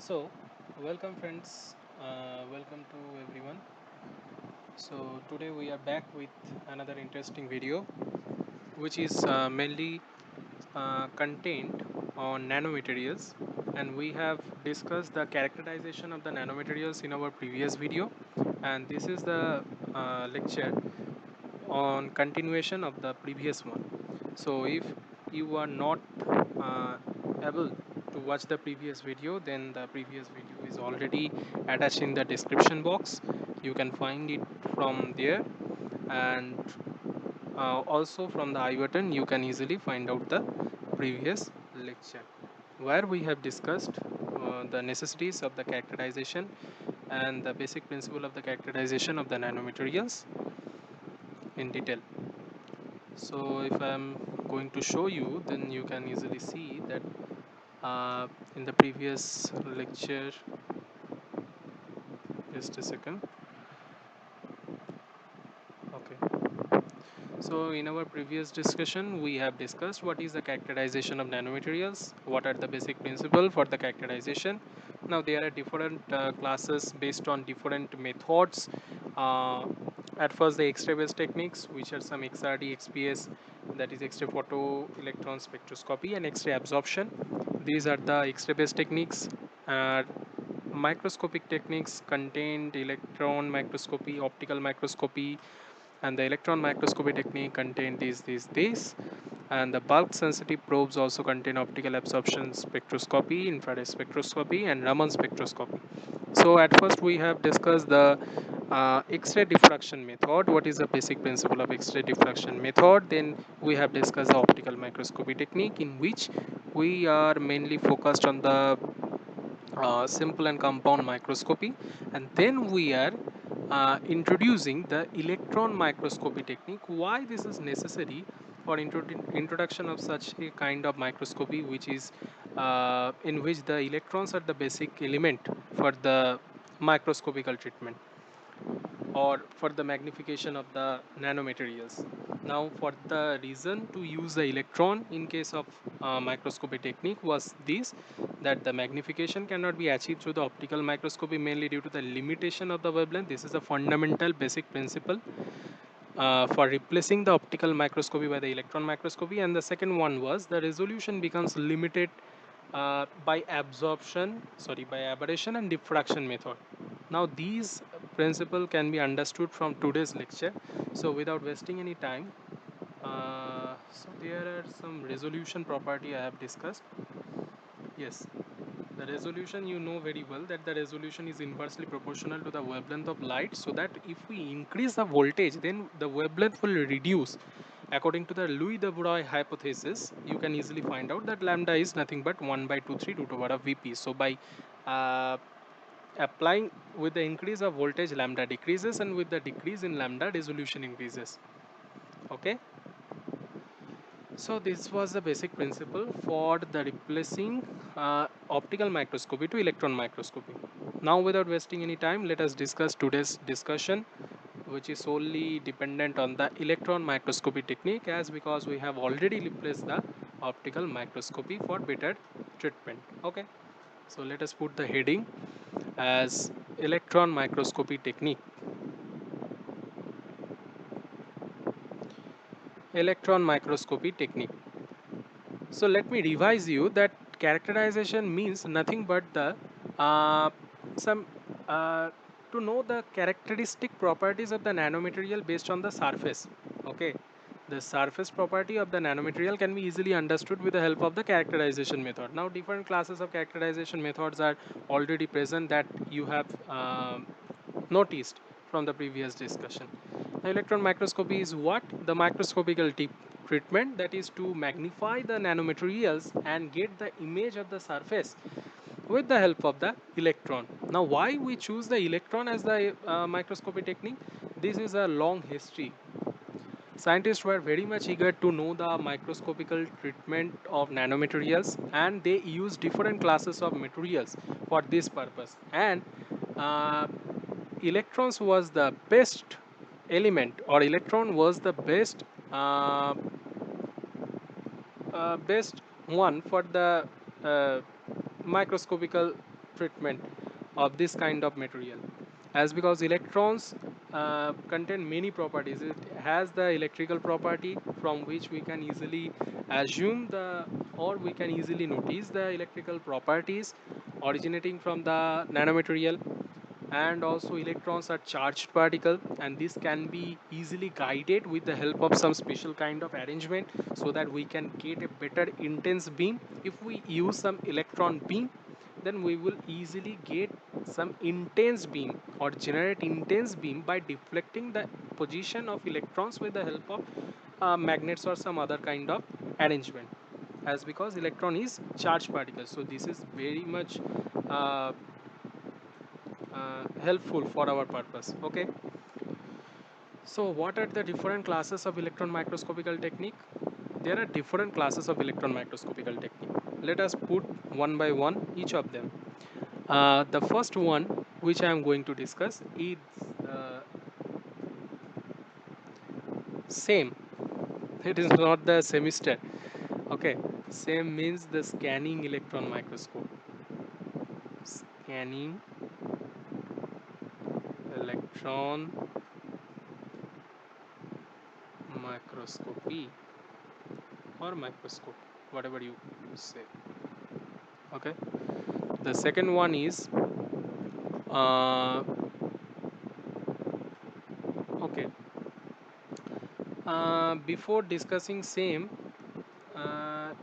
So, welcome friends, welcome to everyone. So, today we are back with another interesting video, which is mainly contained on nanomaterials, and we have discussed the characterization of the nanomaterials in our previous video, and this is the lecture on continuation of the previous one. So if you are not uh, able to watch the previous video, then the previous video is already attached in the description box. You can find it from there, and also from the I button you can easily find out the previous lecture where we have discussed the necessities of the characterization and the basic principle of the characterization of the nanomaterials in detail. So if I'm going to show you, then you can easily see that in the previous lecture, just a second. Okay. So in our previous discussion, we have discussed what is the characterization of nanomaterials, what are the basic principles for the characterization. Now there are different classes based on different methods. Uh, at first the X-ray based techniques, which are some XRD, XPS, that is X-ray photo electron spectroscopy and X-ray absorption. These are the X-ray based techniques. Uh, Microscopic techniques contained electron microscopy, optical microscopy, and the electron microscopy technique contain these, and the bulk sensitive probes also contain optical absorption spectroscopy, infrared spectroscopy, and Raman spectroscopy. So at first we have discussed the X-ray diffraction method. What is the basic principle of X-ray diffraction method? Then we have discussed the optical microscopy technique, in which we are mainly focused on the simple and compound microscopy, and then we are introducing the electron microscopy technique. Why this is necessary for introduction of such a kind of microscopy, which is in which the electrons are the basic element for the microscopical treatment or for the magnification of the nanomaterials. Now, for the reason to use the electron in case of microscopy technique was this, that the magnification cannot be achieved through the optical microscopy, mainly due to the limitation of the wavelength. This is a fundamental basic principle for replacing the optical microscopy by the electron microscopy. And the second one was the resolution becomes limited by aberration and diffraction method. Now these principle can be understood from today's lecture. So without wasting any time, so there are some resolution property I have discussed. Yes, the resolution, you know very well that the resolution is inversely proportional to the wavelength of light, so that if we increase the voltage, then the wavelength will reduce. According to the Louis de Broglie hypothesis, you can easily find out that lambda is nothing but 1 by 2 3 root over of Vp. So by uh, applying, with the increase of voltage, lambda decreases, and with the decrease in lambda, resolution increases. Okay. So this was the basic principle for the replacing optical microscopy to electron microscopy. Now without wasting any time, let us discuss today's discussion, which is solely dependent on the electron microscopy technique, as because we have already replaced the optical microscopy for better treatment. Okay, so let us put the heading as electron microscopy technique. Electron microscopy technique. So let me revise you that characterization means nothing but the some to know the characteristic properties of the nanomaterial based on the surface. Okay, the surface property of the nanomaterial can be easily understood with the help of the characterization method. Now different classes of characterization methods are already present that you have noticed from the previous discussion. Electron microscopy is what? The microscopical treatment, that is to magnify the nanomaterials and get the image of the surface with the help of the electron. Now why we choose the electron as the microscopy technique? This is a long history. Scientists were very much eager to know the microscopical treatment of nanomaterials, and they used different classes of materials for this purpose. And uh, electrons was the best element, or electron was the uh, best one for the uh, microscopical treatment of this kind of material, as because electrons contain many properties. It has the electrical property from which we can easily assume the, or we can easily notice the electrical properties originating from the nanomaterial. And also electrons are charged particle, and this can be easily guided with the help of some special kind of arrangement, so that we can get a better intense beam. If we use some electron beam, then we will easily get some intense beam or generate intense beam by deflecting the position of electrons with the help of magnets or some other kind of arrangement, as because electron is charged particle. So this is very much uh, helpful for our purpose. Okay, so what are the different classes of electron microscopical technique? There are different classes of electron microscopical technique. Let us put one by one each of them. The first one which I am going to discuss is uh, SEM. It is not the semester. Okay, SEM means the scanning electron microscope. Scanning electron microscopy or microscope, whatever you say. Okay, the second one is uh, okay. Before discussing same,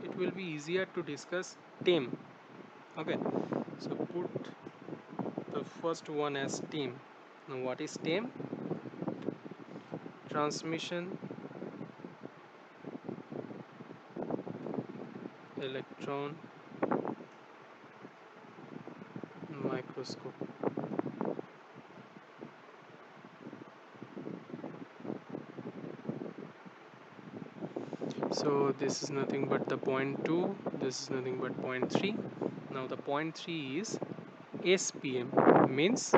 it will be easier to discuss TEM. Okay, so put the first one as TEM. Now, what is TEM? Transmission electron microscope. So this is nothing but the point 2. This is nothing but point 3. Now the point 3 is SPM, means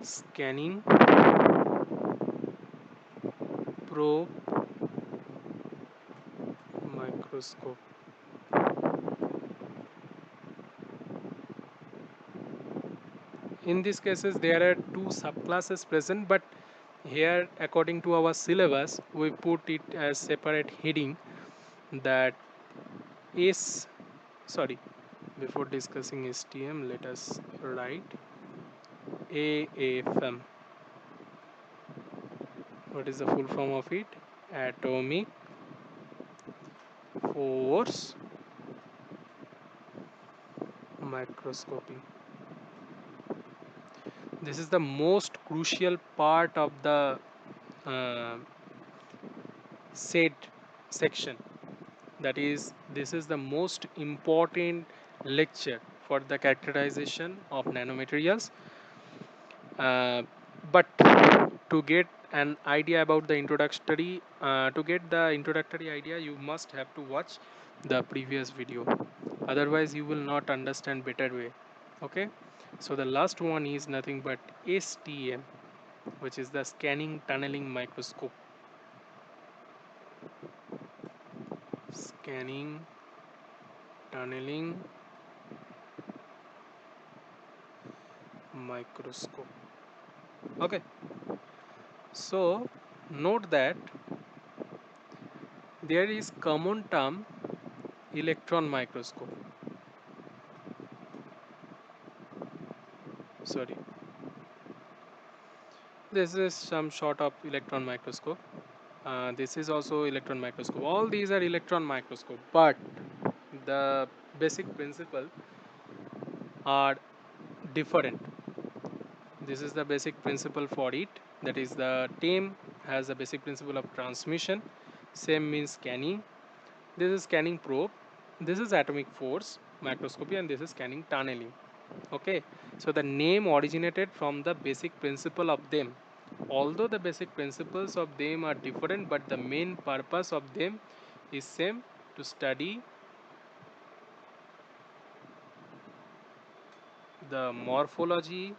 scanning probe microscope. In these cases there are two subclasses present, but here according to our syllabus we put it as separate heading, that is, sorry, before discussing STM, let us write AFM. What is the full form of it? Atomic force microscopy. This is the most crucial part of the uh, said section. That is, this is the most important lecture for the characterization of nanomaterials. But to get an idea about the introductory, to get the introductory idea, you must have to watch the previous video. Otherwise, you will not understand better way. Okay. So the last one is nothing but STM, which is the scanning tunneling microscope. Scanning tunneling microscope. Okay. So note that there is common term electron microscope. Sorry, this is some sort of electron microscope. This is also electron microscope. All these are electron microscope, but the basic principle are different. This is the basic principle for it. That is, the TEM has the basic principle of transmission. SEM means scanning. This is scanning probe. This is atomic force microscopy, and this is scanning tunneling. Okay, so the name originated from the basic principle of them. Although the basic principles of them are different, but the main purpose of them is same, to study the morphology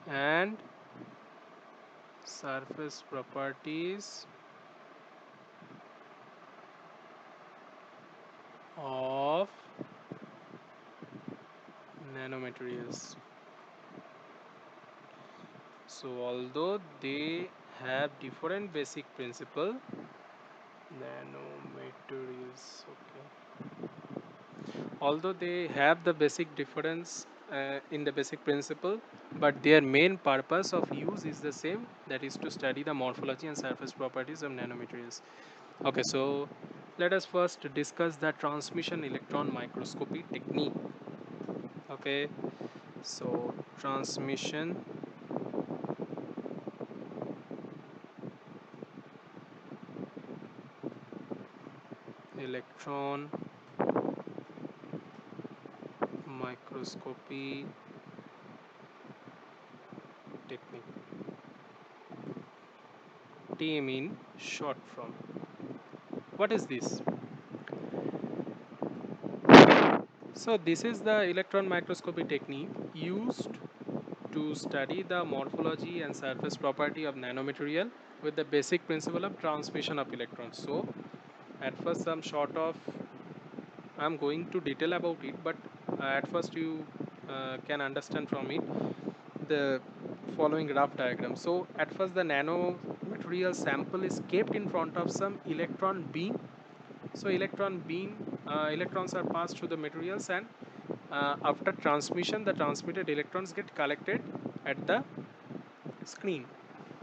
and surface properties nanomaterials. So although they have different basic principle, nanomaterials, okay, although they have the basic difference in the basic principle, but their main purpose of use is the same, that is to study the morphology and surface properties of nanomaterials. Okay, so let us first discuss the transmission electron microscopy technique. Okay, so transmission electron microscopy technique, TEM in short form. What is this? So this is the electron microscopy technique used to study the morphology and surface property of nanomaterial with the basic principle of transmission of electrons. So at first some sort of, I'm going to detail about it, but at first you can understand from it the following rough diagram. So at first the nanomaterial sample is kept in front of some electron beam. So electrons are passed through the materials, and after transmission the transmitted electrons get collected at the screen,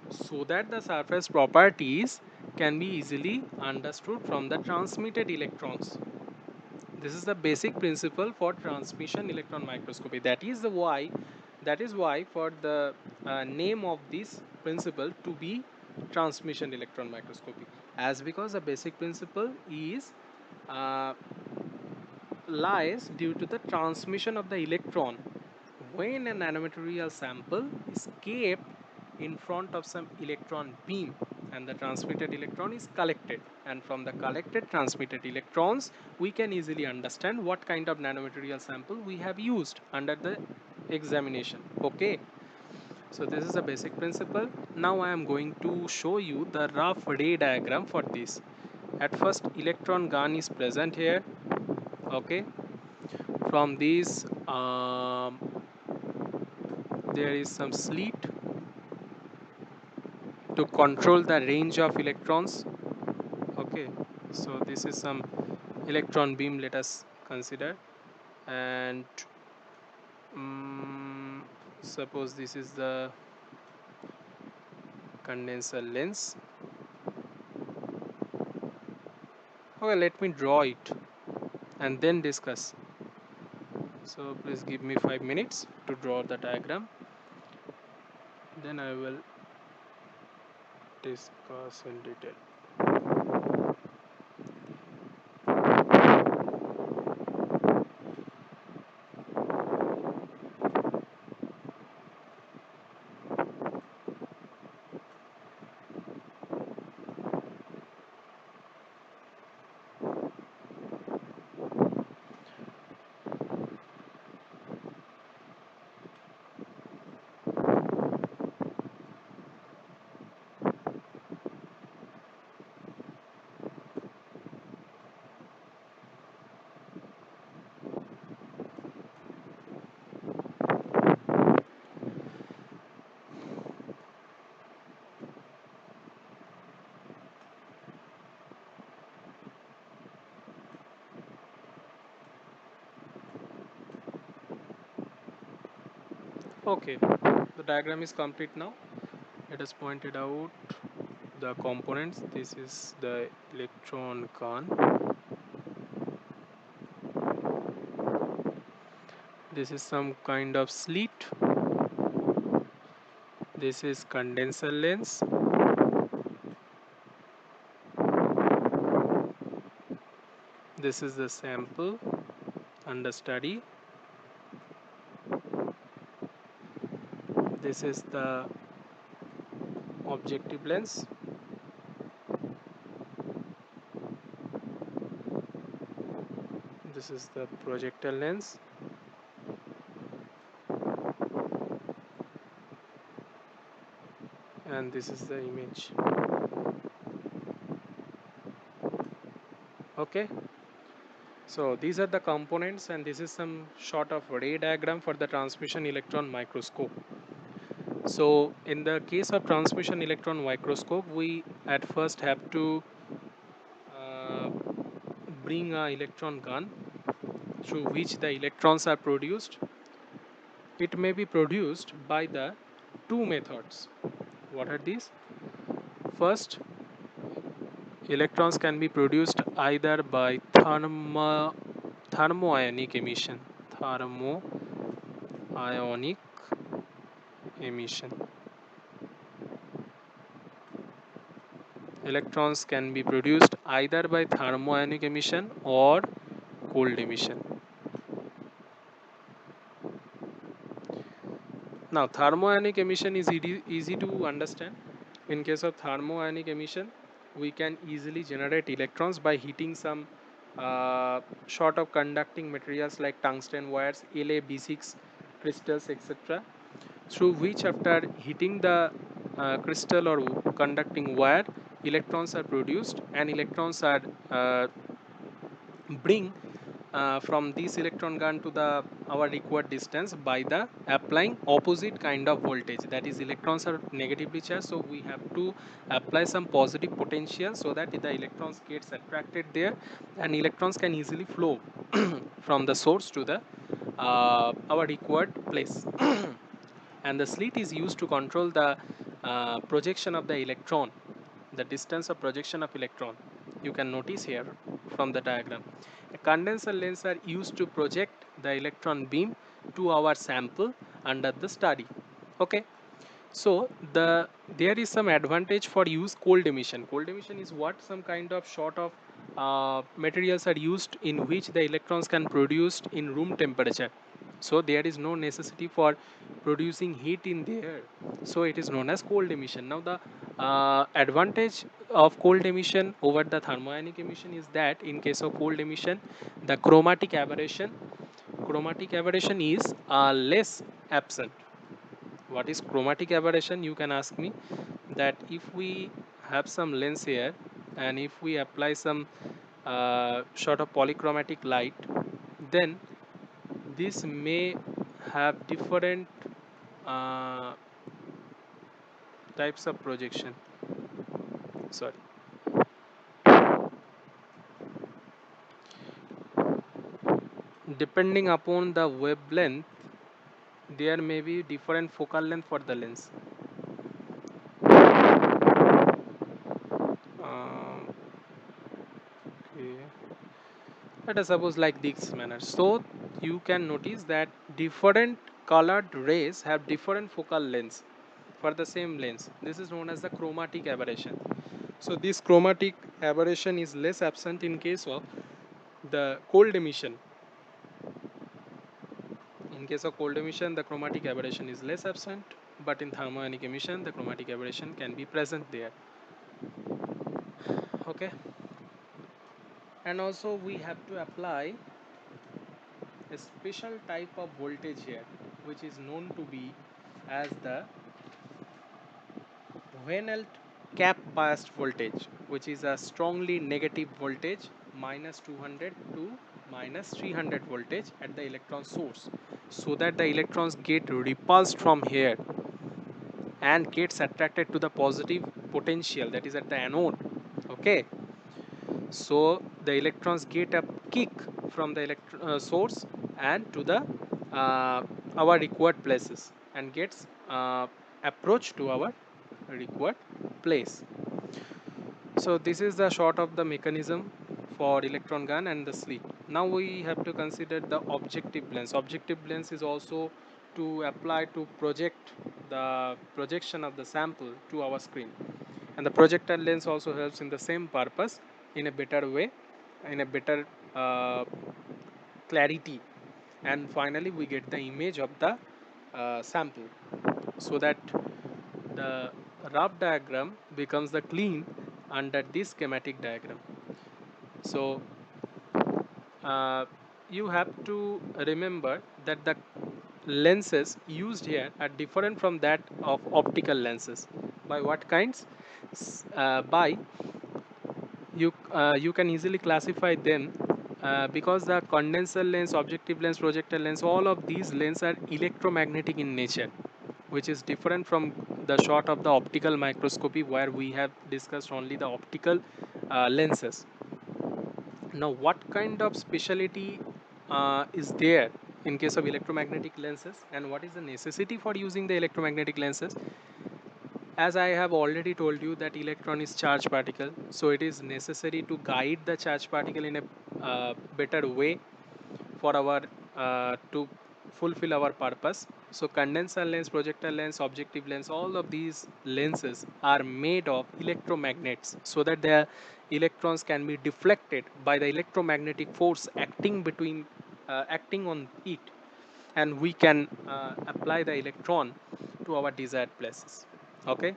so that the surface properties can be easily understood from the transmitted electrons. This is the basic principle for transmission electron microscopy. That is why for the name of this principle to be transmission electron microscopy, as because the basic principle is uh, lies due to the transmission of the electron when a nanomaterial sample is kept in front of some electron beam and the transmitted electron is collected, and from the collected transmitted electrons we can easily understand what kind of nanomaterial sample we have used under the examination. Okay, so this is the basic principle. Now I am going to show you the rough ray diagram for this. At first electron gun is present here. Okay, from this there is some slit to control the range of electrons. Okay, so this is some electron beam, let us consider, and suppose this is the condenser lens. Okay, let me draw it and then discuss. So please give me 5 minutes to draw the diagram, then I will discuss in detail. Okay, the diagram is complete now. Let us point it out the components. This is the electron gun. This is some kind of slit. This is condenser lens. This is the sample under study. This is the objective lens. This is the projector lens. And this is the image. Okay, So these are the components, and this is some sort of ray diagram for the transmission electron microscope. So in the case of transmission electron microscope, we at first have to uh, bring a electron gun through which the electrons are produced. It may be produced by the two methods. What are these? First, electrons can be produced either by thermoionic emission. Thermoionic emission. Electrons can be produced either by thermoionic emission or cold emission. Now, thermoionic emission is easy to understand. In case of thermoionic emission, we can easily generate electrons by heating some sort of conducting materials like tungsten wires, La-B6 crystals, etc., through which after heating the crystal or conducting wire, electrons are produced, and electrons are bring from this electron gun to the our required distance by the applying opposite kind of voltage, that is electrons are negatively charged, so we have to apply some positive potential so that the electrons gets attracted there, and electrons can easily flow from the source to the our required place. And the slit is used to control the projection of the electron, the distance of projection of electron. You can notice here from the diagram. A condenser lens are used to project the electron beam to our sample under the study. Okay. So there is some advantage for use cold emission. Cold emission is what? Some kind of sort of materials are used in which the electrons can produced in room temperature. So there is no necessity for producing heat in there. So it is known as cold emission. Now the advantage of cold emission over the thermionic emission is that in case of cold emission, the chromatic aberration is less absent. What is chromatic aberration, you can ask me? That if we have some lens here and if we apply some sort of polychromatic light, then this may have different uh, types of projection, sorry, depending upon the wavelength there may be different focal length for the lens. Um, okay. Let us suppose like this manner. So you can notice that different colored rays have different focal lengths for the same lens. This is known as the chromatic aberration. So this chromatic aberration is less absent in case of the cold emission. In case of cold emission, the chromatic aberration is less absent, but in thermionic emission, the chromatic aberration can be present there. Okay. And also we have to apply a special type of voltage here, which is known to be as the Venelt cap biased voltage, which is a strongly negative voltage minus 200 to minus 300 voltage at the electron source, so that the electrons get repulsed from here and gets attracted to the positive potential, that is at the anode. Okay, so the electrons get a kick from the source and to the our required places and gets approach to our required place. So this is the short of the mechanism for electron gun and the slit. Now we have to consider the objective lens. Objective lens is also to apply to project the projection of the sample to our screen, and the projector lens also helps in the same purpose in a better way, in a better clarity, and finally we get the image of the sample, so that the rough diagram becomes the clean under this schematic diagram. So you have to remember that the lenses used here are different from that of optical lenses. By what kinds? By you can easily classify them because the condenser lens, objective lens, projector lens, all of these lenses are electromagnetic in nature, which is different from the shot of the optical microscopy where we have discussed only the optical lenses. Now, what kind of specialty is there in case of electromagnetic lenses, and what is the necessity for using the electromagnetic lenses? As I have already told you that electron is charged particle, so it is necessary to guide the charged particle in a better way for our to fulfill our purpose. So condenser lens, projector lens, objective lens, all of these lenses are made of electromagnets so that the electrons can be deflected by the electromagnetic force acting on it, and we can apply the electron to our desired places. Okay,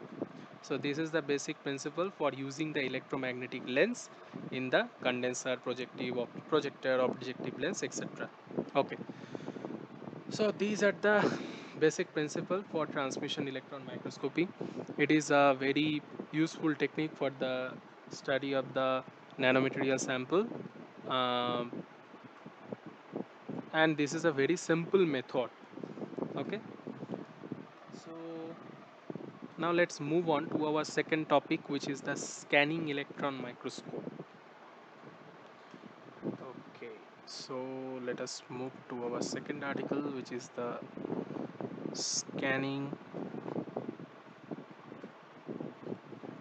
so this is the basic principle for using the electromagnetic lens in the condenser, projector, objective lens, etc. Okay, so these are the basic principle for transmission electron microscopy. It is a very useful technique for the study of the nanomaterial sample, um, and this is a very simple method. Okay, so now let's move on to our second topic, which is the scanning electron microscope. Okay, so let us move to our second article, which is the scanning.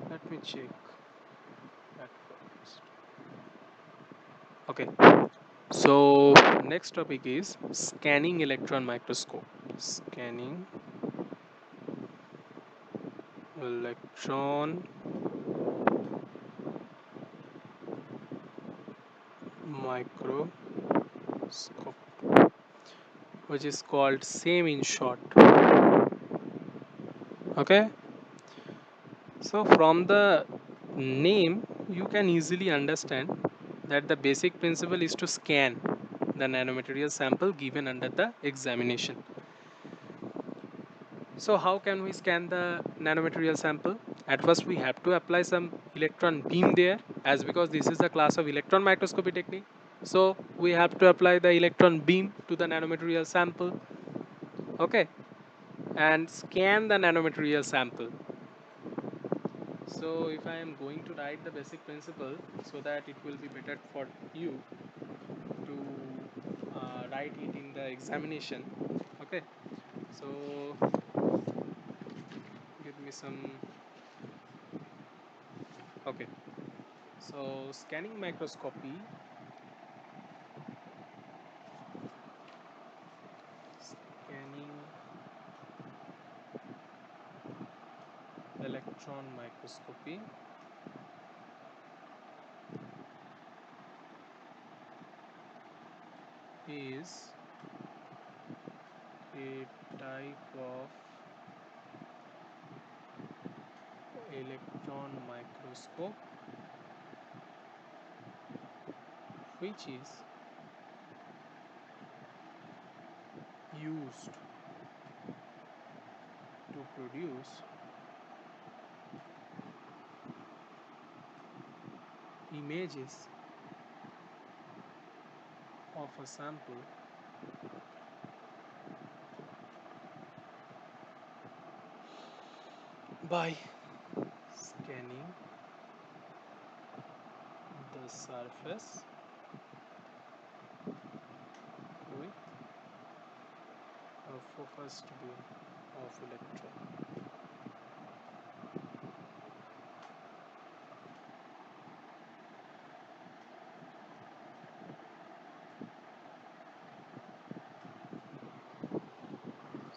Let me check that first. Okay, so next topic is scanning electron microscope. Scanning electron microscope, which is called SEM in short. Okay, so from the name you can easily understand that the basic principle is to scan the nanomaterial sample given under the examination. So how can we scan the nanomaterial sample? At first we have to apply some electron beam there, as because this is a class of electron microscopy technique. So we have to apply the electron beam to the nanomaterial sample, okay, and scan the nanomaterial sample. So if I am going to write the basic principle so that it will be better for you to write it in the examination. Okay, so give me some. Okay, so scanning microscopy, scanning electron microscopy is a type of electron microscope which is used to produce images of a sample by scanning the surface with a focused beam of electron.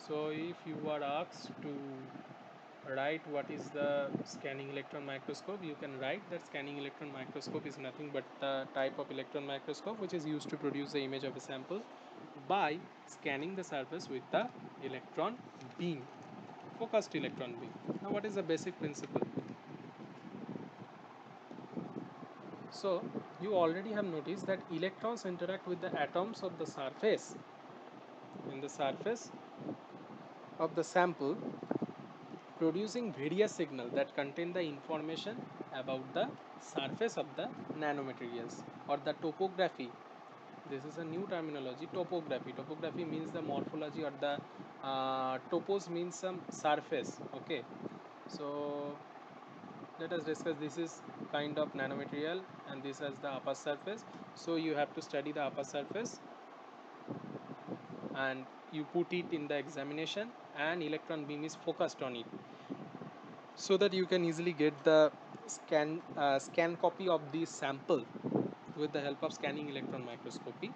So if you are asked to write what is the scanning electron microscope, you can write that scanning electron microscope is nothing but the type of electron microscope which is used to produce the image of a sample by scanning the surface with the electron beam, focused electron beam. Now what is the basic principle? So you already have noticed that electrons interact with the atoms of the surface in the surface of the sample, producing various signals that contain the information about the surface of the nanomaterials or the topography This is a new terminology, topography. Topography means the morphology, or the topos means some surface. Okay, so let us discuss. This is kind of nanomaterial, and this is the upper surface. So you have to study the upper surface, and you put it in the examination, and electron beam is focused on it, so that you can easily get the scan copy of the sample with the help of scanning electron microscopy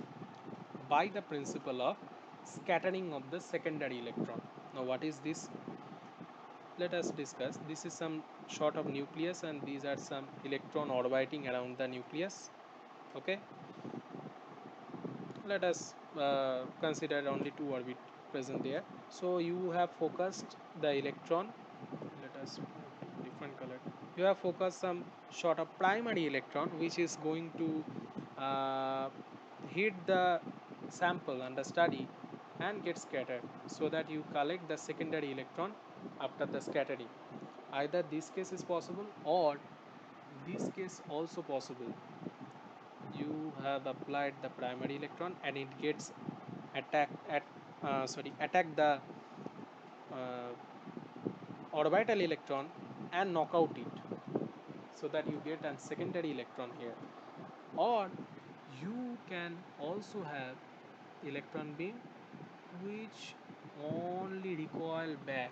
by the principle of scattering of the secondary electron. Now what is this? Let us discuss. This is some sort of nucleus, and these are some electron orbiting around the nucleus. Okay, let us consider only two orbit present there. So you have focused the electron. Let us put different color. You have focused some sort of primary electron, which is going to hit the sample under study and get scattered, so that you collect the secondary electron after the scattering. Either this case is possible, or this case also possible. You have applied the primary electron, and it gets attack the uh, orbital electron and knock out it, so that you get a secondary electron here. Or you can also have electron beam which only recoil back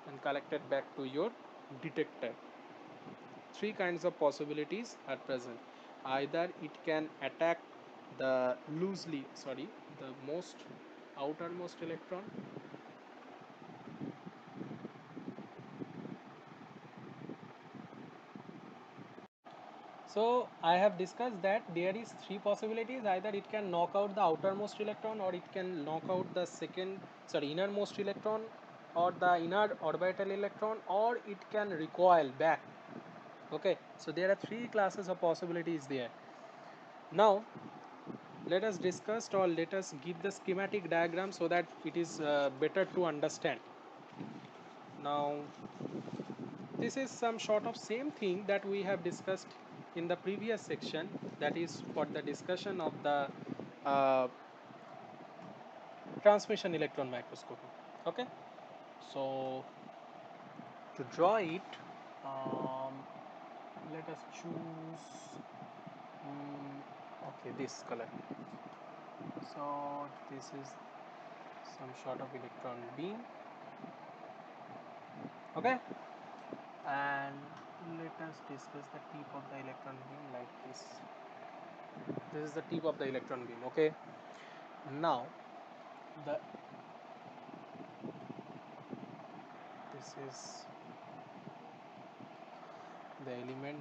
and collected back to your detector. Three kinds of possibilities are present. Either it can attack the the most outermost electron. So I have discussed that there is three possibilities. Either it can knock out the outermost electron, or it can knock out the innermost electron, or the inner orbital electron, or it can recoil back. Okay, so there are three classes of possibilities there. Now let us discuss, or let us give the schematic diagram, so that it is better to understand. Now this is some sort of same thing that we have discussed in the previous section, that is for the discussion of the uh, transmission electron microscopy. Okay, so to draw it, um, let us choose okay, this color. So this is some sort of electron beam. Okay, and let us discuss the tip of the electron beam like this. This is the tip of the electron beam. Okay, now the this is the element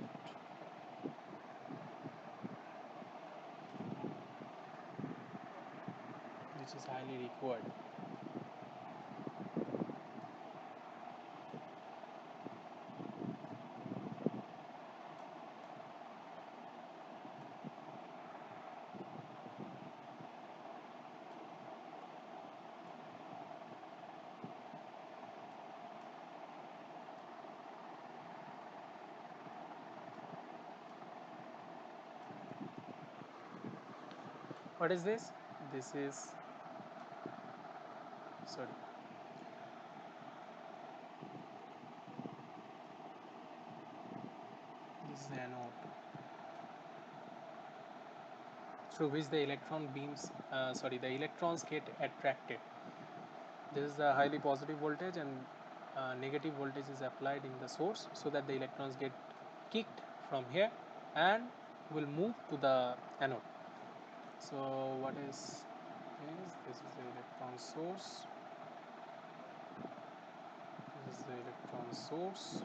which is highly required. What is this? This is sorry. This is the anode through which the electron beams. The electrons get attracted. This is the highly positive voltage, and negative voltage is applied in the source, so that the electrons get kicked from here and will move to the anode. So what is this is the electron source. This is the electron source.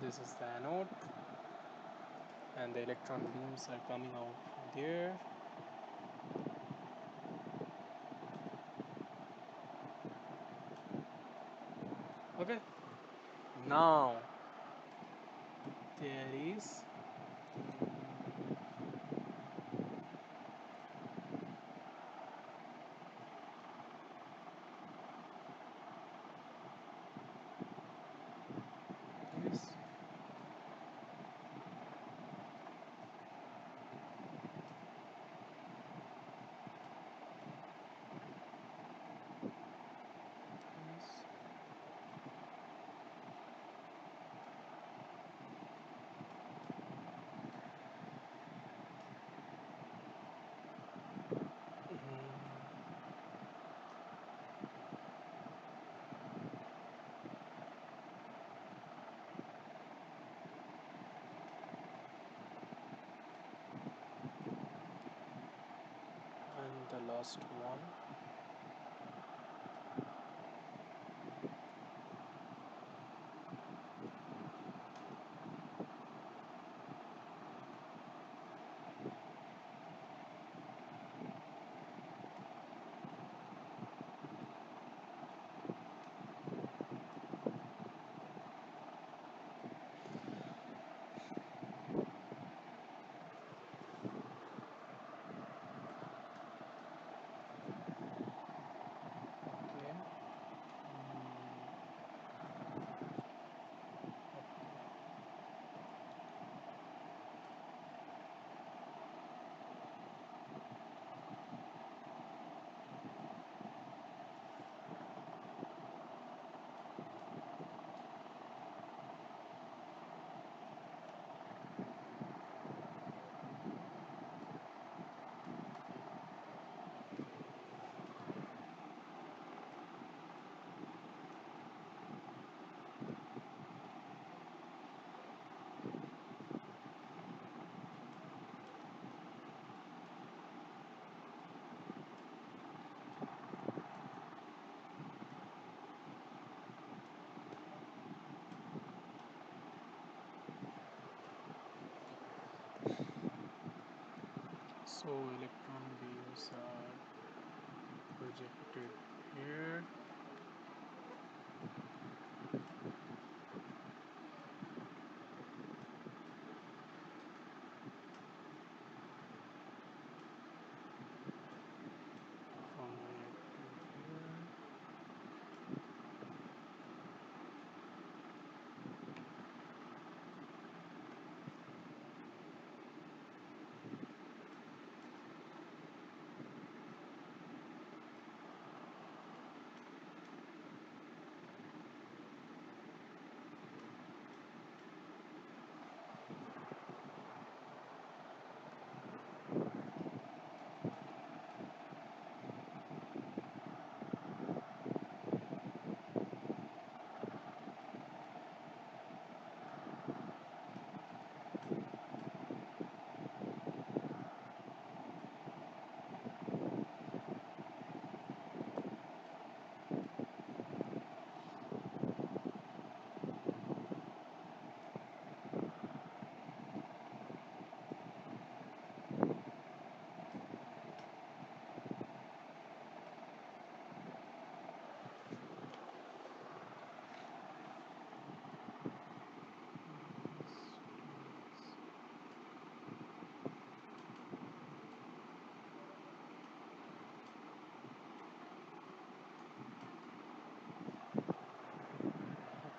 This is the anode, and the electron beams are coming out there. Okay, now there is this last one. Okay. So electron beams are projected here. From here to here.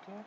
Okay.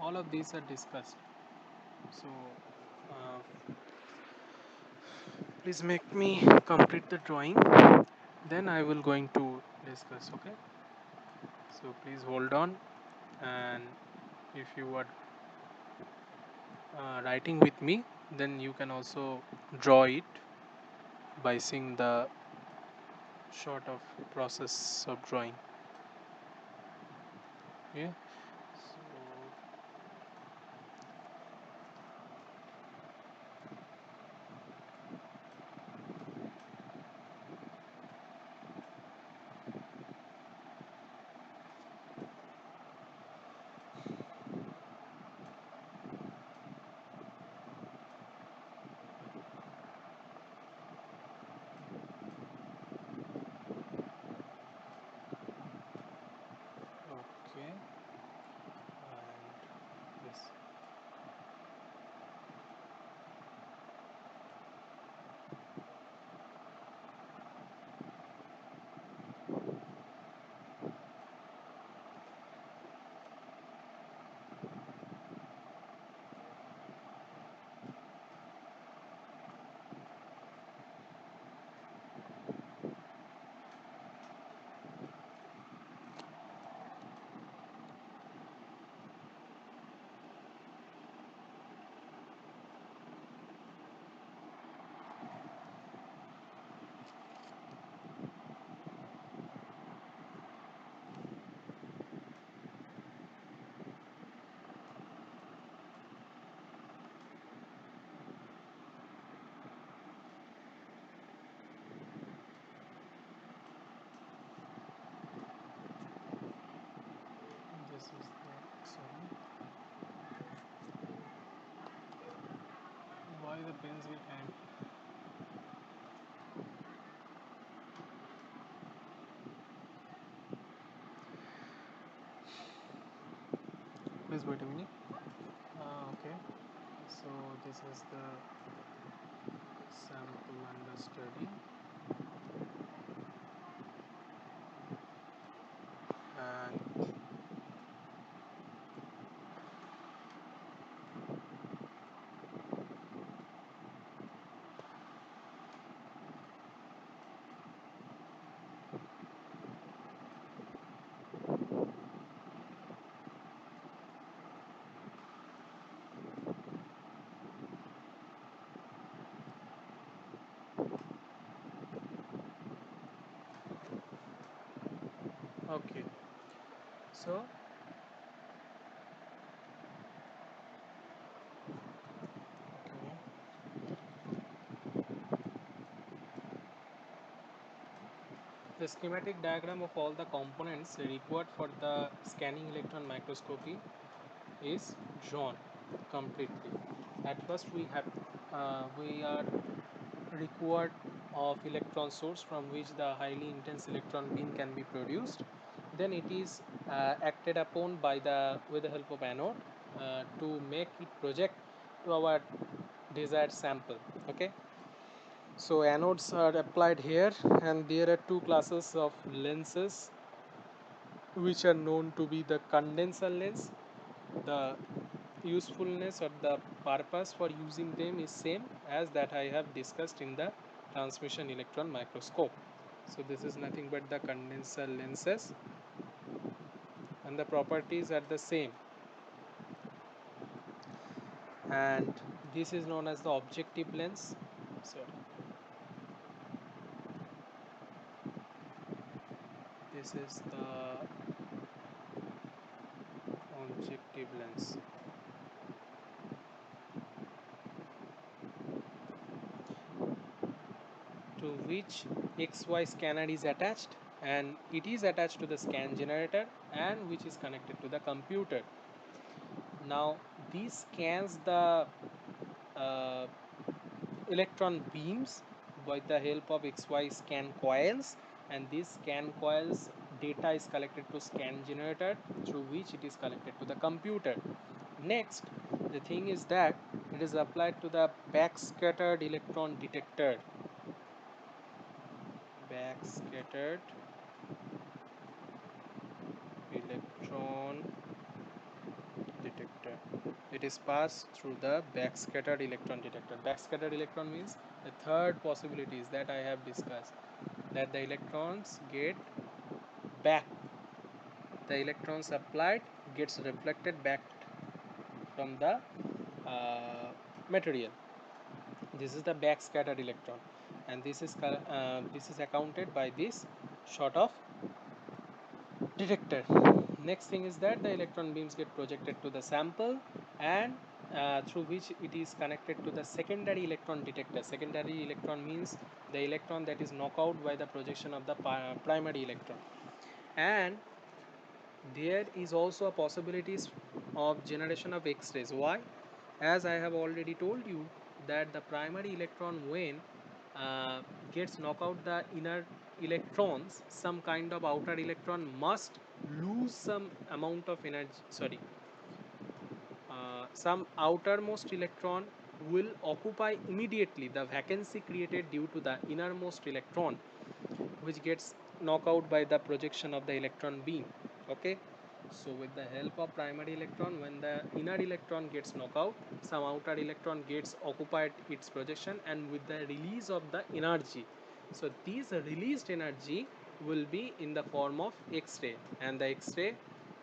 All of these are discussed. So please make me complete the drawing. Then I will going to discuss. Okay. So please hold on, and if you are writing with me, then you can also draw it by seeing the short of process of drawing. Yeah. So okay. Please be kind. Please wait a minute. Okay. So this is the sample under study, and okay. So okay. The schematic diagram of all the components required for the scanning electron microscopy is drawn completely. At first, we are required of electron source from which the highly intense electron beam can be produced. Then it is acted upon by the with the help of anode to make it project to our desired sample. Okay. So anodes are applied here, and there are two classes of lenses which are known to be the condenser lens. The usefulness or the purpose for using them is same as that I have discussed in the transmission electron microscope. So this is nothing but the condenser lenses, and the properties are the same. And this is known as the objective lens. Sorry, this is the objective lens, to which XY scanner is attached, and it is attached to the scan generator, and which is connected to the computer. Now this scans the uh, electron beams with the help of XY scan coils, and these scan coils data is collected to scan generator, through which it is collected to the computer. Next, the thing is that it is applied to the backscattered electron detector. Backscattered electron detector. It is passed through the backscattered electron detector. Backscattered electron means the third possibilities that I have discussed, that the electrons get back. The electrons applied gets reflected back from the material. This is the backscattered electron, and this is accounted by this sort of detector. Next thing is that the electron beams get projected to the sample, and through which it is connected to the secondary electron detector. Secondary electron means the electron that is knocked out by the projection of the primary electron. And there is also a possibilities of generation of X-rays. Why? As I have already told you that the primary electron, when gets knocked out the inner electrons, some kind of outer electron must lose some amount of energy. Sorry, some outermost electron will occupy immediately the vacancy created due to the innermost electron, which gets knocked out by the projection of the electron beam. Okay, so with the help of primary electron, when the inner electron gets knocked out, some outer electron gets occupied its projection, and with the release of the energy, so this released energy will be in the form of X-ray, and the X-ray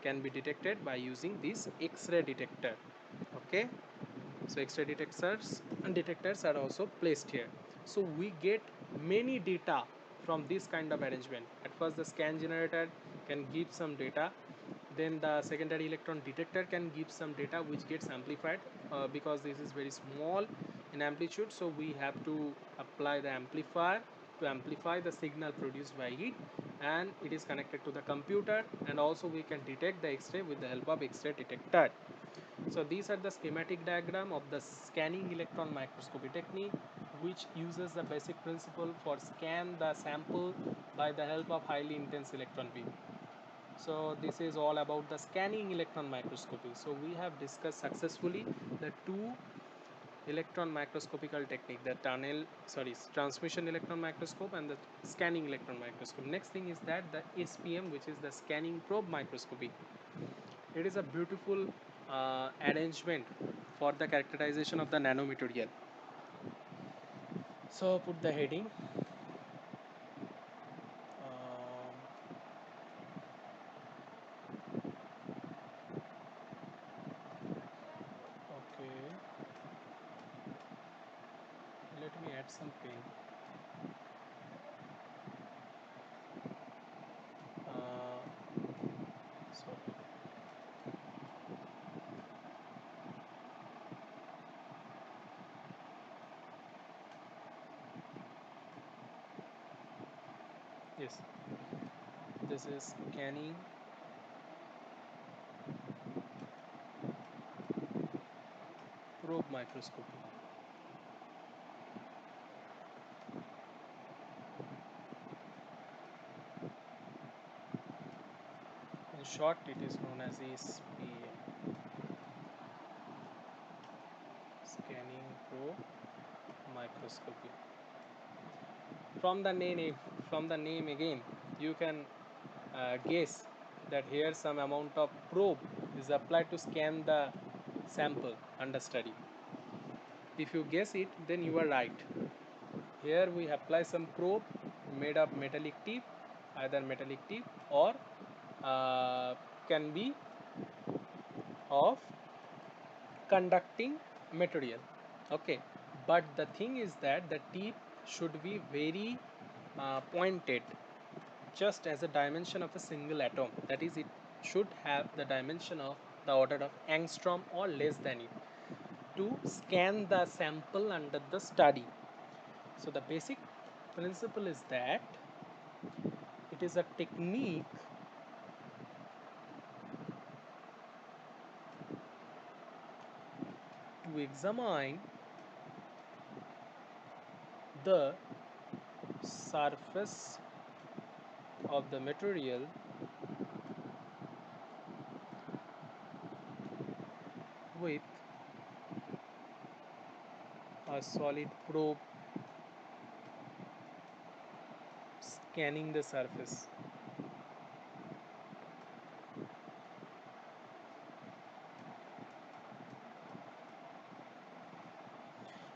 can be detected by using this X-ray detector. Okay, so X-ray detectors are also placed here. So we get many data from this kind of arrangement. At first the scan generator can give some data, then the secondary electron detector can give some data which gets amplified, because this is very small in amplitude, so we have to apply the amplifier to amplify the signal produced by it, and it is connected to the computer, and also we can detect the X-ray with the help of X-ray detector. So these are the schematic diagram of the scanning electron microscopy technique, which uses the basic principle for scan the sample by the help of highly intense electron beam. So this is all about the scanning electron microscopy. So we have discussed successfully the two electron microscopical technique, the transmission electron microscope and the scanning electron microscope. Next thing is that the SPM, which is the scanning probe microscopy. It is a beautiful arrangement for the characterization of the nanomaterial. So put the heading. Okay, let me add some pen. Sorry. Yes, this is scanning probe microscopy. In short, it is known as SPM, scanning probe microscopy. From the name, again, you can guess that here some amount of probe is applied to scan the sample under study. If you guess it, then you are right. Here we apply some probe made of metallic tip, either metallic tip or can be of conducting material. Okay, but the thing is that the tip should be very pointed, just as a dimension of a single atom. That is, it should have the dimension of the order of angstrom or less than it to scan the sample under the study. So the basic principle is that it is a technique to examine the surface of the material with a solid probe scanning the surface.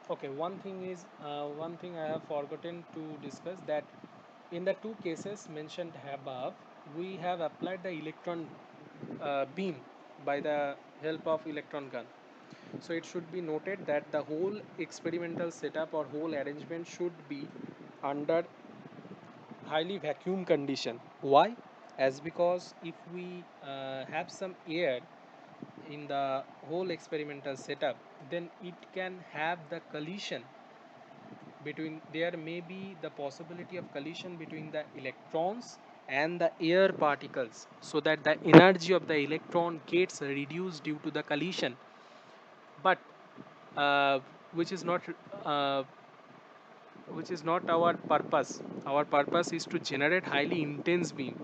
Okay, one thing I have forgotten to discuss, that in the two cases mentioned above, we have applied the electron beam by the help of electron gun. So it should be noted that the whole experimental setup or whole arrangement should be under highly vacuum condition. Why? As because if we have some air in the whole experimental setup, then it can have the collision between, there may be the possibility of collision between the electrons and the air particles, so that the energy of the electron gets reduced due to the collision, but uh, which is not uh, our purpose. Our purpose is to generate highly intense beam.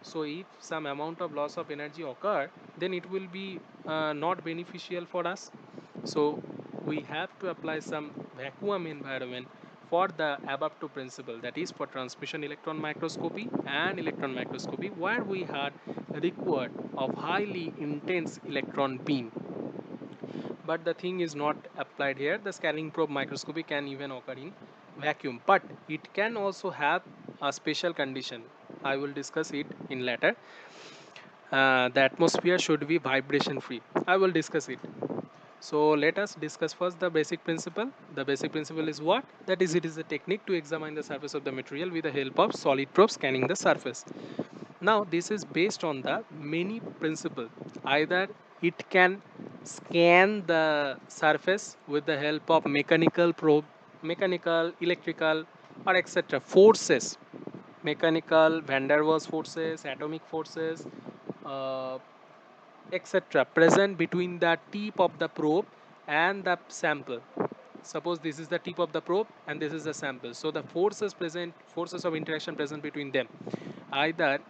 So if some amount of loss of energy occur, then it will be not beneficial for us. So we have to apply some vacuum environment for the above two principle, that is for transmission electron microscopy and electron microscopy, where we had required of highly intense electron beam. But the thing is not applied here. The scanning probe microscopy can even occur in vacuum, but it can also have a special condition. I will discuss it in later. The atmosphere should be vibration free. I will discuss it. So let us discuss first the basic principle. The basic principle is what? That is, it is a technique to examine the surface of the material with the help of solid probe scanning the surface. Now this is based on the many principle. Either it can scan the surface with the help of mechanical probe, mechanical, electrical, or etc. forces, mechanical, van der Waals forces, atomic forces, uh, etc. present between the tip of the probe and the sample. Suppose this is the tip of the probe and this is the sample. So the forces of interaction present between them. Either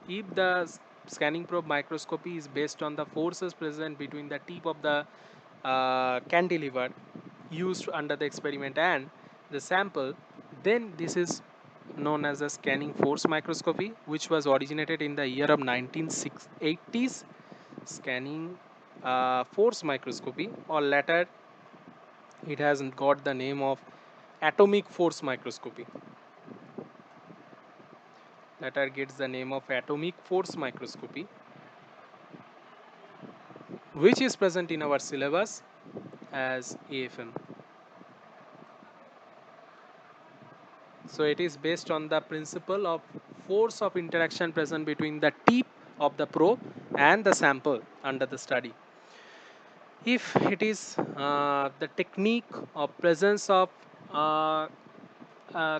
if the scanning probe microscopy is based on the forces present between the tip of the cantilever used under the experiment and the sample, then this is known as the scanning force microscopy, which was originated in the year of 1980s. Scanning force microscopy, or later it has got the name of atomic force microscopy. Later gets the name of atomic force microscopy, which is present in our syllabus as AFM. So it is based on the principle of force of interaction present between the tip of the probe and the sample under the study. If it is the technique of presence of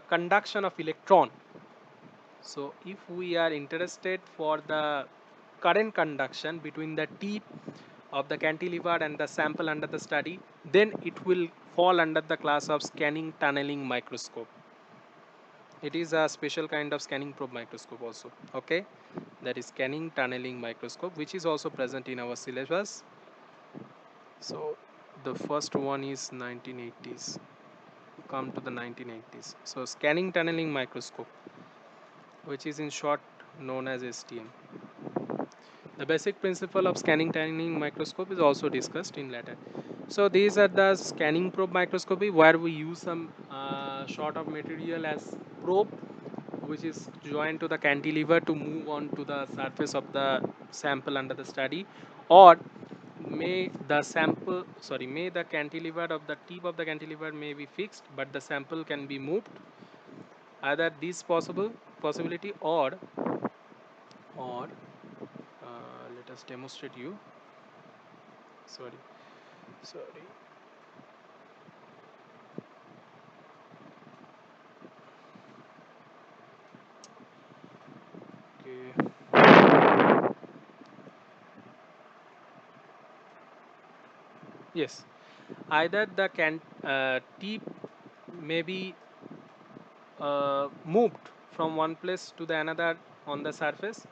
conduction of electron, so if we are interested for the current conduction between the tip of the cantilever and the sample under the study, then it will fall under the class of scanning tunneling microscope. It is a special kind of scanning probe microscope also, okay, that is scanning tunneling microscope, which is also present in our syllabus. So the first one is 1980s. Come to the 1980s. So scanning tunneling microscope, which is in short known as STM. The basic principle of scanning tunneling microscope is also discussed in later. So these are the scanning probe microscopy, where we use some sort of material as probe, which is joined to the cantilever to move on to the surface of the sample under the study, or may the cantilever of the tip of the cantilever may be fixed, but the sample can be moved. Either this possibility, or let us demonstrate you. Sorry. Okay. Yes. Either the tip may be moved from one place to the another on the surface,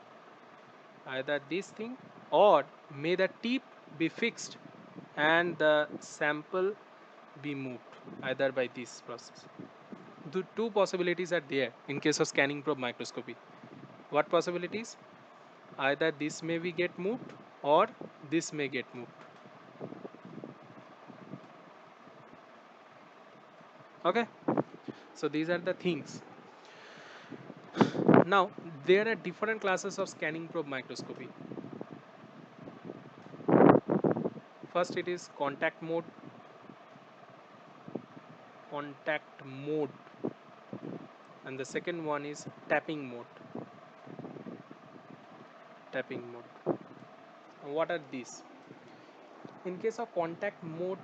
either this thing, or may the tip be fixed and the sample be moved, either by this process. The two possibilities are there in case of scanning probe microscopy. What possibilities? Either this may be get moved or this may get moved. Okay, so these are the things. Now there are different classes of scanning probe microscopy. First it is contact mode, and the second one is tapping mode. What are these? In case of contact mode,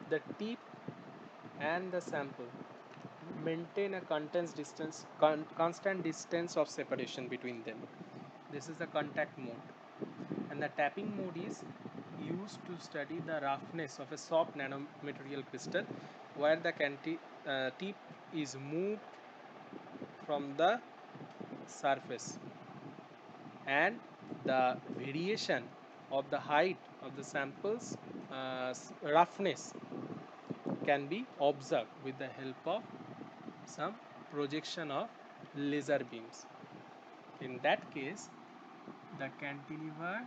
the tip and the sample maintain a constant distance of separation between them. This is the contact mode. And the tapping mode is used to study the roughness of a soft nanomaterial crystal, where the tip is moved from the surface, and the variation of the height of the sample's roughness can be observed with the help of some projection of laser beams. In that case, the cantilever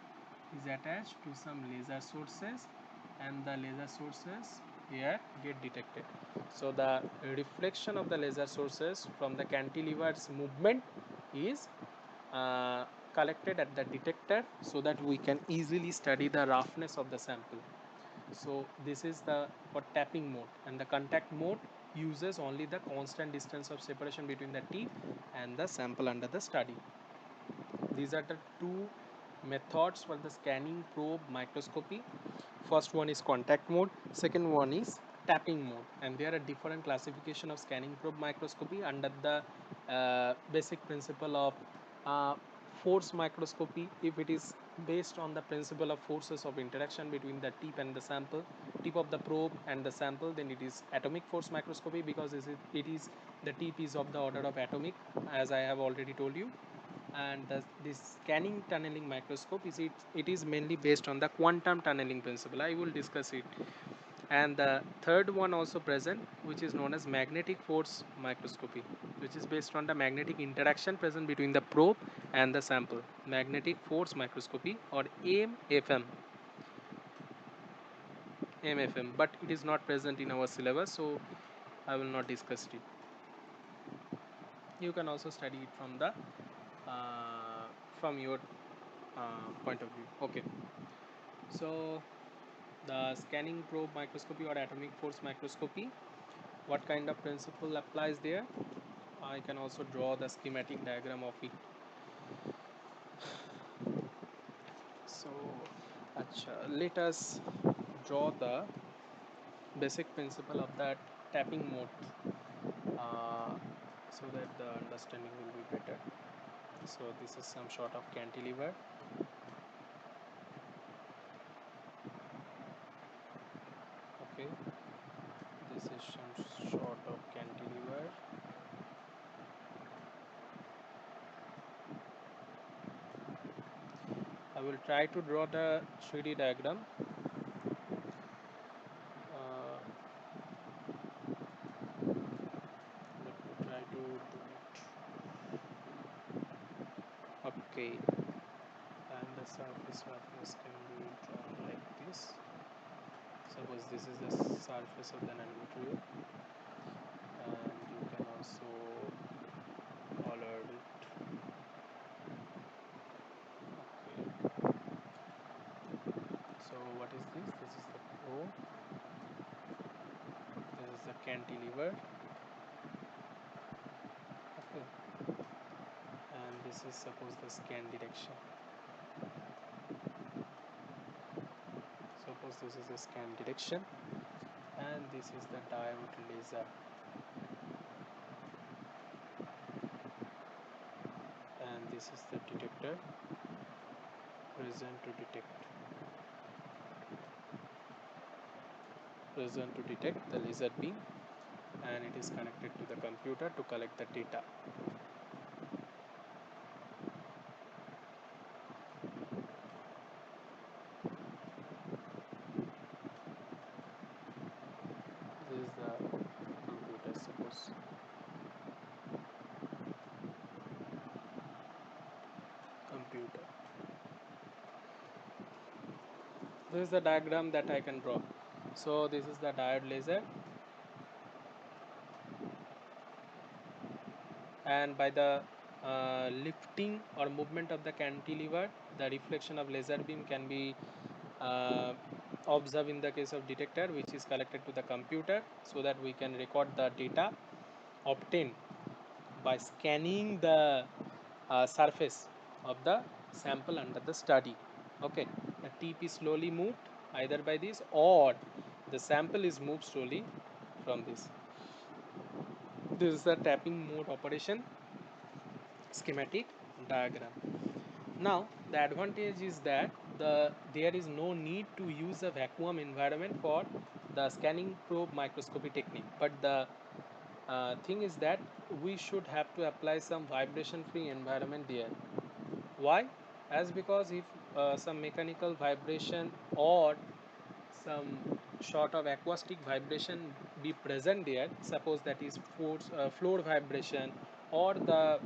is attached to some laser sources, and the laser sources here get detected. So the reflection of the laser sources from the cantilever's movement is uh, collected at the detector, so that we can easily study the roughness of the sample. So this is the for tapping mode, and the contact mode uses only the constant distance of separation between the tip and the sample under the study. These are the two methods for the scanning probe microscopy. First one is contact mode, second one is tapping mode, and there are different classification of scanning probe microscopy under the basic principle of uh, force microscopy. If it is based on the principle of forces of interaction between the tip of the probe and the sample. Then it is atomic force microscopy, because it is the tip is of the order of atomic, as I have already told you. And this scanning tunneling microscope it is mainly based on the quantum tunneling principle. I will discuss it. And the third one also present, which is known as magnetic force microscopy, which is based on the magnetic interaction present between the probe and the sample. Magnetic force microscopy, or AFM. AMFM, but it is not present in our syllabus, so I will not discuss it. You can also study it uh, from your point of view. Okay, so the scanning probe microscopy or atomic force microscopy, what kind of principle applies there? I can also draw the schematic diagram of it. So let us draw the basic principle of that tapping mode, uh, so that the understanding will be better. So this is some sort of cantilever. Okay, this is some sort of cantilever. I will try to draw the 3D diagram. Let me try to do it. Okay, and the surface roughness can be drawn like this. Suppose this is the surface of the nanomaterial, and you can also color it. Okay, so what is this? This is the probe, this is the cantilever. Okay, and this is suppose the scan direction. Suppose this is the scan direction, and this is the diode laser, and this is the detector present to detect the laser beam, and it is connected to the computer to collect the data. This is the computer, suppose. Computer. This is the diagram that I can draw. So this is the diode laser, and by the lifting or movement of the cantilever, the reflection of laser beam can be uh, observed in the case of detector, which is collected to the computer, so that we can record the data obtained by scanning the surface of the sample under the study. Okay, the tip is slowly moved either by this, or the sample is moved slowly from this. This is the tapping mode operation schematic diagram. Now the advantage is that there is no need to use a vacuum environment for the scanning probe microscopy technique, but the thing is that we should have to apply some vibration free environment there. Why? As because if some mechanical vibration or some sort of acoustic vibration be present there, suppose that is floor vibration, or the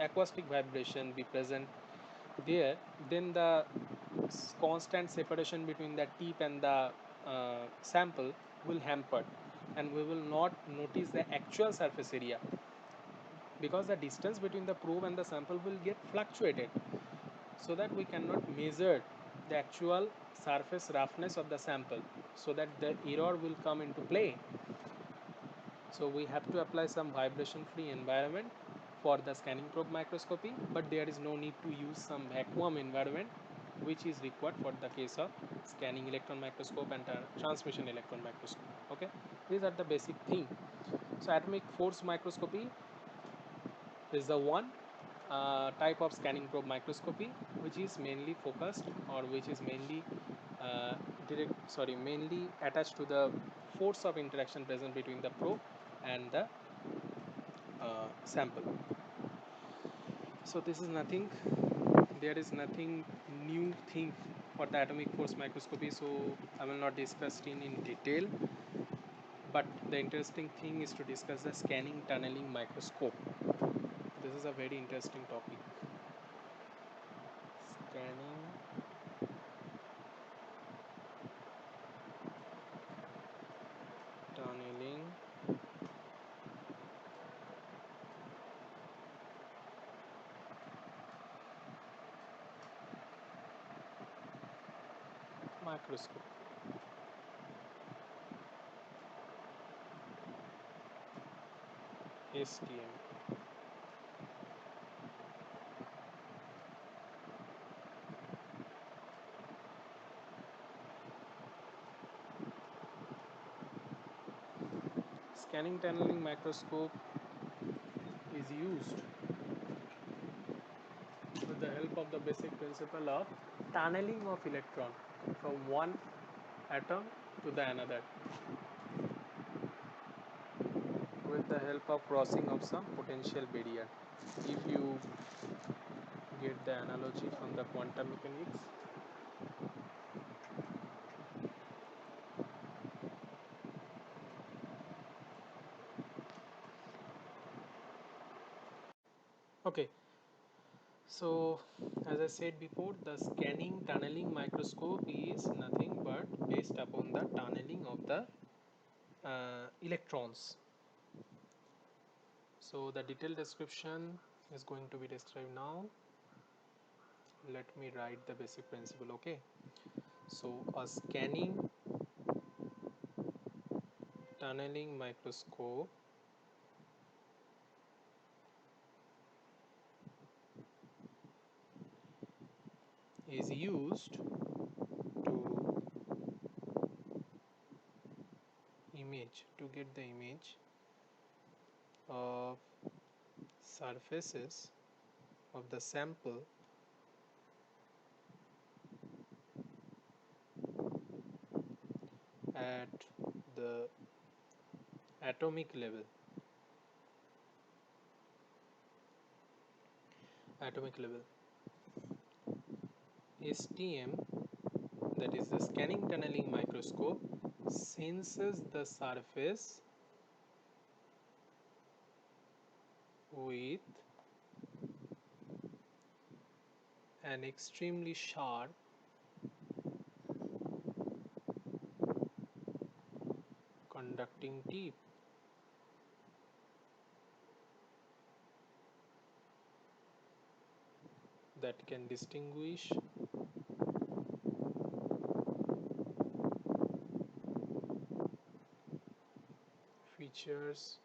acoustic vibration be present there, then the constant separation between the tip and the sample will hamper, and we will not notice the actual surface area, because the distance between the probe and the sample will get fluctuated, so that we cannot measure the actual surface roughness of the sample, so that the error will come into play. So we have to apply some vibration free environment for the scanning probe microscopy, but there is no need to use some vacuum environment, which is required for the case of scanning electron microscope and transmission electron microscope. Okay, these are the basic thing. So atomic force microscopy is the one type of scanning probe microscopy, which is mainly focused, or which is mainly uh, mainly attached to the force of interaction present between the probe and the sample. So this is nothing, there is nothing new thing for the atomic force microscopy, so I will not discuss it in detail, but the interesting thing is to discuss the scanning tunneling microscope. This is a very interesting topic. Scanning tunneling microscope, STM. Scanning tunneling microscope is used with the help of the basic principle of tunneling of electron from one atom to the another with the help of crossing of some potential barrier. If you get the analogy from the quantum mechanics, okay. So as I said before, the scanning tunneling microscope is nothing but based upon the tunneling of the electrons. So the detailed description is going to be described now. Let me write the basic principle. Okay, so a scanning tunneling microscope is used to get the image of surfaces of the sample at the atomic level. STM, that is the scanning tunneling microscope, senses the surface with an extremely sharp conducting tip that can distinguish features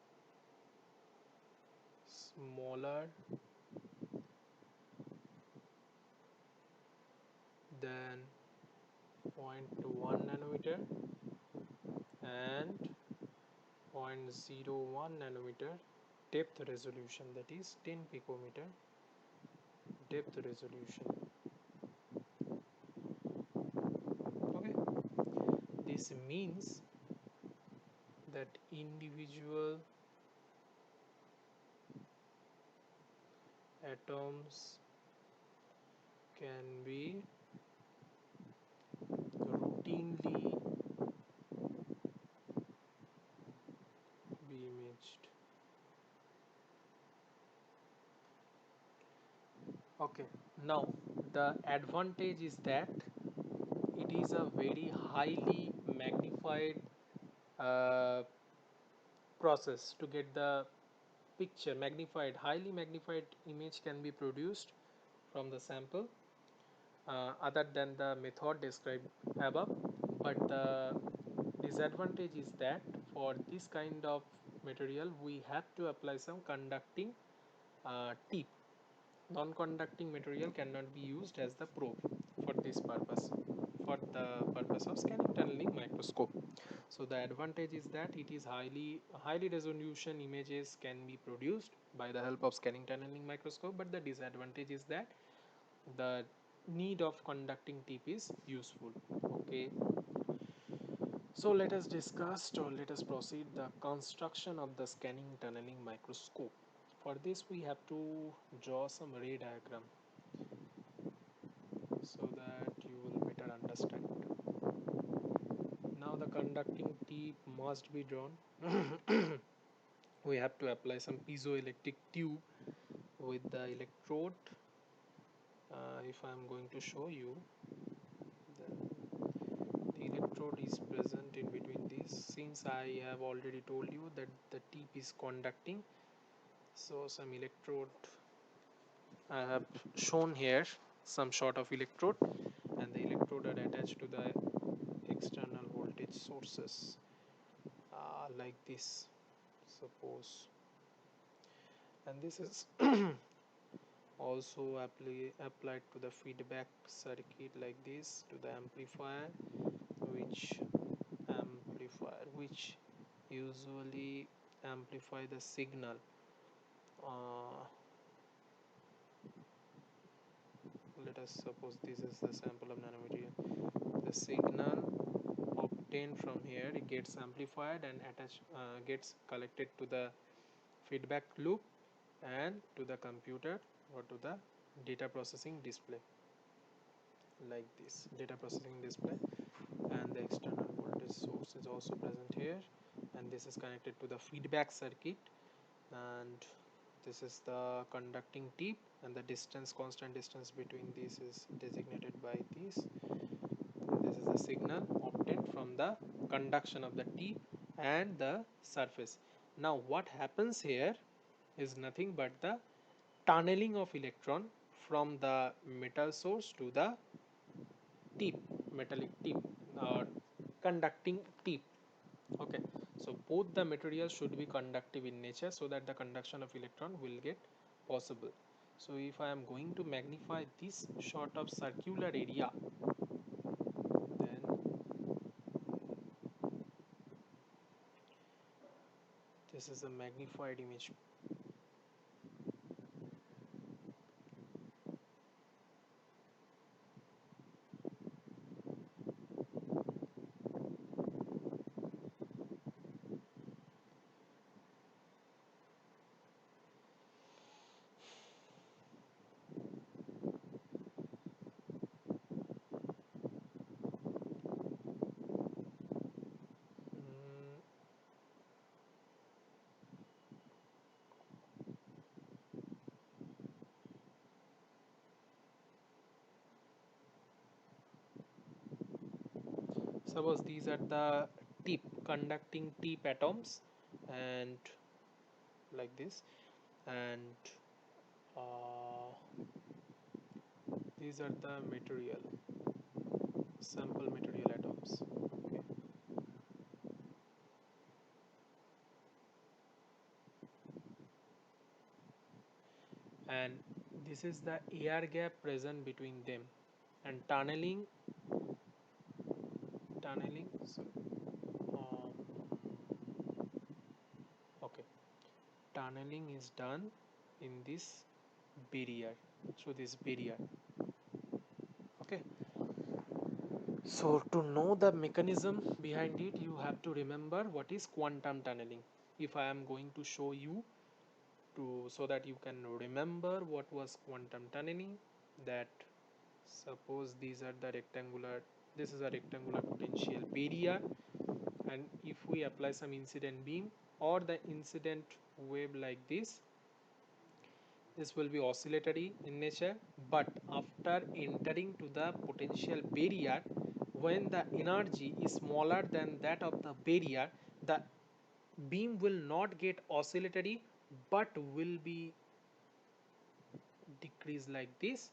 smaller than zero point 0.1 nanometer and 0.01 nanometer depth resolution, that is 10 picometer depth resolution. Okay, this means that individual atoms can be routinely be imaged. Okay, now the advantage is that it is a very highly magnified uh, process to get the picture magnified. Highly magnified image can be produced from the sample, other than the method described above, but the disadvantage is that for this kind of material we have to apply some conducting tip. Non-conducting material cannot be used as the probe for this purpose, for the purpose of scanning tunneling microscope. So the advantage is that it is highly resolution images can be produced by the help of scanning tunneling microscope, but the disadvantage is that the need of conducting tip is useful. Okay, so let us discuss, or let us proceed the construction of the scanning tunneling microscope. For this we have to draw some ray diagram so that you will better understand. Now the conducting tip must be drawn. We have to apply some piezoelectric tube with the electrode. If I am going to show you, the electrode is present in between these. Since I have already told you that the tip is conducting, so some electrode I have shown here, some sort of electrode, and the electrode are attached to the external voltage sources, like this, suppose, and this is also applied to the feedback circuit like this, to the amplifier, which usually amplify the signal. uh, Let us suppose this is the sample of nanomaterial. The signal obtained from here, it gets amplified and gets collected to the feedback loop and to the computer or to the data processing display, like this data processing display. And the external voltage source is also present here, and this is connected to the feedback circuit, and this is the conducting tip, and the distance, constant distance between these is designated by this. This is the signal obtained from the conduction of the tip and the surface. Now what happens here is nothing but the tunneling of electron from the metal source to the tip, metallic tip, or conducting tip. Okay, so both the materials should be conductive in nature so that the conduction of electron will get possible. So if I am going to magnify this sort of circular area, then this is a magnified image. Mm, Suppose these are the tip, conducting tip atoms, and like this, and uh, these are the material, sample material atoms. Okay. And this is the air gap present between them, and tunneling, so, okay, tunneling is done in this barrier, through this barrier. Okay, so to know the mechanism behind it, you have to remember what is quantum tunneling. If I am going to show you, to so that you can remember what was quantum tunneling, that suppose these are the rectangular, this is a rectangular potential barrier, and if we apply some incident beam or the incident wave like this will be oscillatory in nature, but after entering to the potential barrier, when the energy is smaller than that of the barrier, the beam will not get oscillatory but will be decreased like this,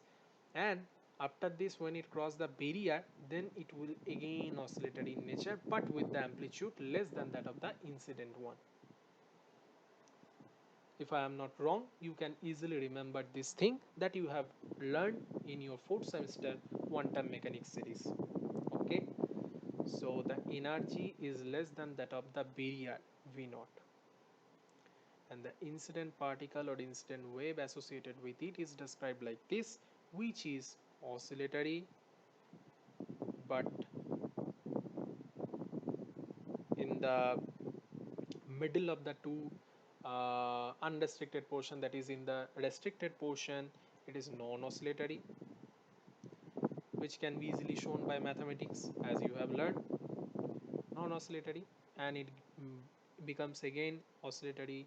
and after this, when it cross the barrier, then it will again oscillatory in nature but with the amplitude less than that of the incident one. If I am not wrong, you can easily remember this thing that you have learned in your fourth semester quantum mechanics series. Okay, so So the energy is less than that of the barrier V naught, and the incident particle or incident wave associated with it is described like this, which is oscillatory, but in the middle of the two unrestricted portion, that is in the restricted portion, it is non-oscillatory, which can be easily shown by mathematics as you have learned, non-oscillatory, and it becomes again oscillatory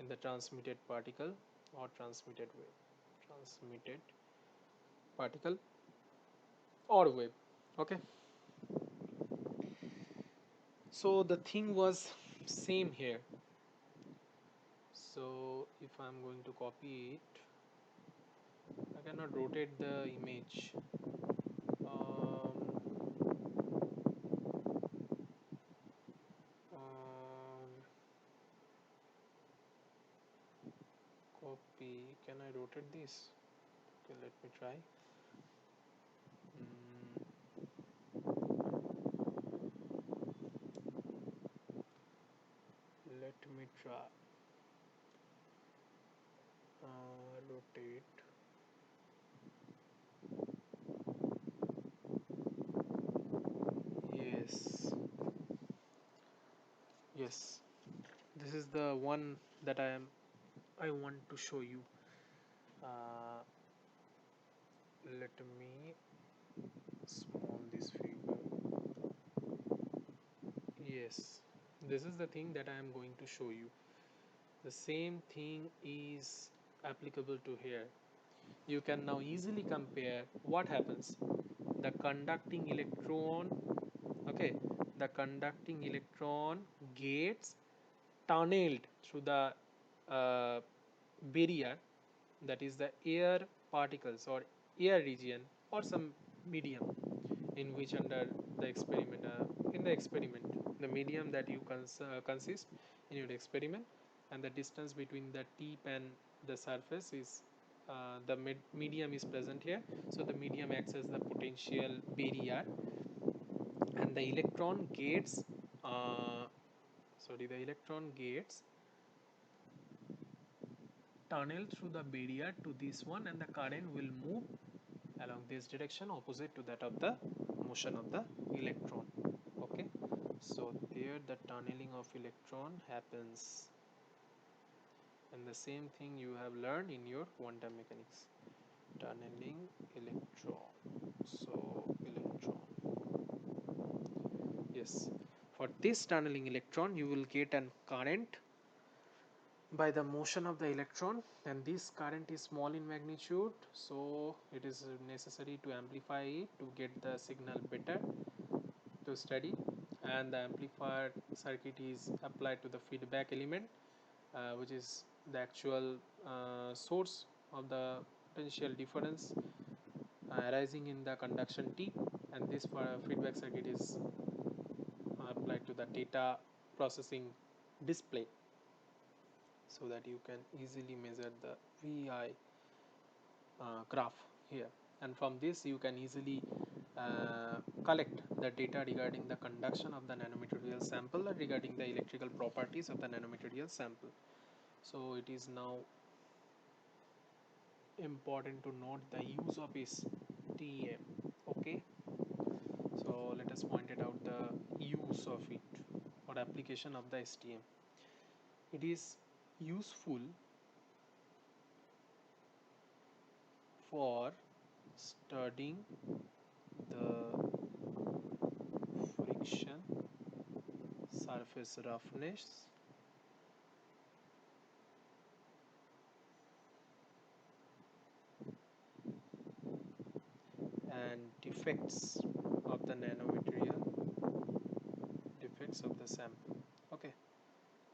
in the transmitted particle or transmitted wave, transmitted particle or wave. Okay, so the thing was same here. So if I'm going to copy it, I cannot rotate the image. Um, Copy, can I rotate this? Okay, let me try. Let me try. Rotate. Yes, yes, this is the one that I want to show you. uh, Let me small this figure. Yes, this is the thing that I am going to show you. The same thing is applicable to here. You can now easily compare what happens. The conducting electron, okay, the conducting electron gets tunneled through the uh, barrier, that is the air particles or air region or some medium in which under the experiment, in the experiment, the medium that you consist in your experiment, and the distance between the tip and the surface is the medium is present here. So the medium acts as the potential barrier, and the electron gets the electron gets tunnel through the barrier to this one, and the current will move along this direction opposite to that of the motion of the electron. Okay, so there the tunneling of electron happens, and the same thing you have learned in your quantum mechanics, tunneling electron. So electron, yes, for this tunneling electron you will get an current by the motion of the electron, and this current is small in magnitude, so it is necessary to amplify it to get the signal better to study. And the amplifier circuit is applied to the feedback element, which is the actual source of the potential difference arising in the conduction T, and this feedback circuit is applied to the data processing display, so that you can easily measure the VI graph here, and from this you can easily collect the data regarding the conduction of the nanomaterial sample or regarding the electrical properties of the nanomaterial sample. So it is now important to note the use of is TEM. Okay, so let us point it out the use of it or application of the STM. It is useful for studying the friction, surface roughness, and defects of the nanomaterial, defects of the sample, okay,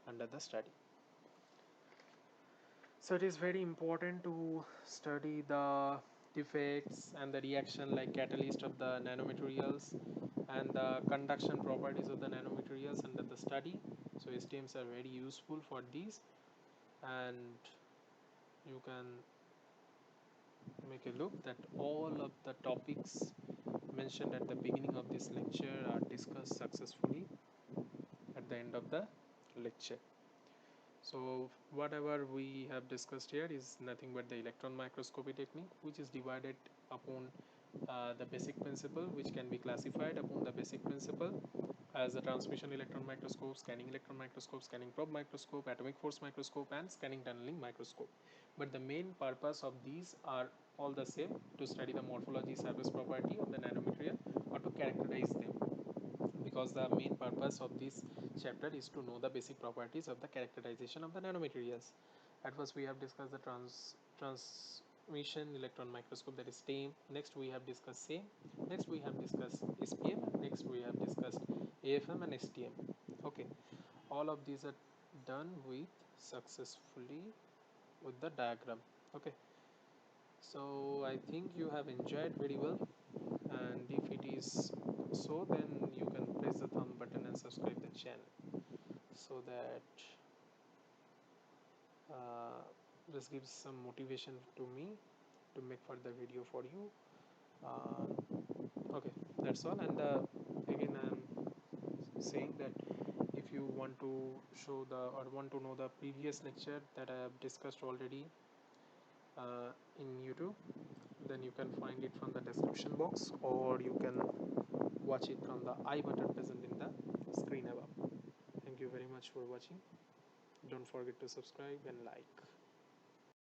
under the study. So it is very important to study the defects and the reaction like catalyst of the nanomaterials and the conduction properties of the nanomaterials under the study. So STMs are very useful for these, and you can make a look that all of the topics mentioned at the beginning of this lecture are discussed end of the lecture. So whatever we have discussed here is nothing but the electron microscopy technique, which is divided upon the basic principle, which can be classified upon the basic principle as the transmission electron microscope, scanning electron microscope, scanning probe microscope, atomic force microscope, and scanning tunneling microscope. But the main purpose of these are all the same: to study the morphology, surface property of the nanomaterial, or to characterize them, because the main purpose of this chapter is to know the basic properties of the characterization of the nanomaterials. At first we have discussed the transmission electron microscope, that is TEM. Next we have discussed SEM. Next we have discussed SPM. Next we have discussed AFM and STM. Okay, all of these are done with successfully with the diagram. Okay, so I think you have enjoyed very well, and if it is so, then you can press the thumb button and subscribe the channel, so that this gives some motivation to me to make further video for you. Okay, that's all. And again I'm saying that if you want to show the or want to know the previous lecture that I have discussed already in YouTube, then you can find it from the description box, or you can watch it from the I button present in the screen above. Thank you very much for watching. Don't forget to subscribe and like.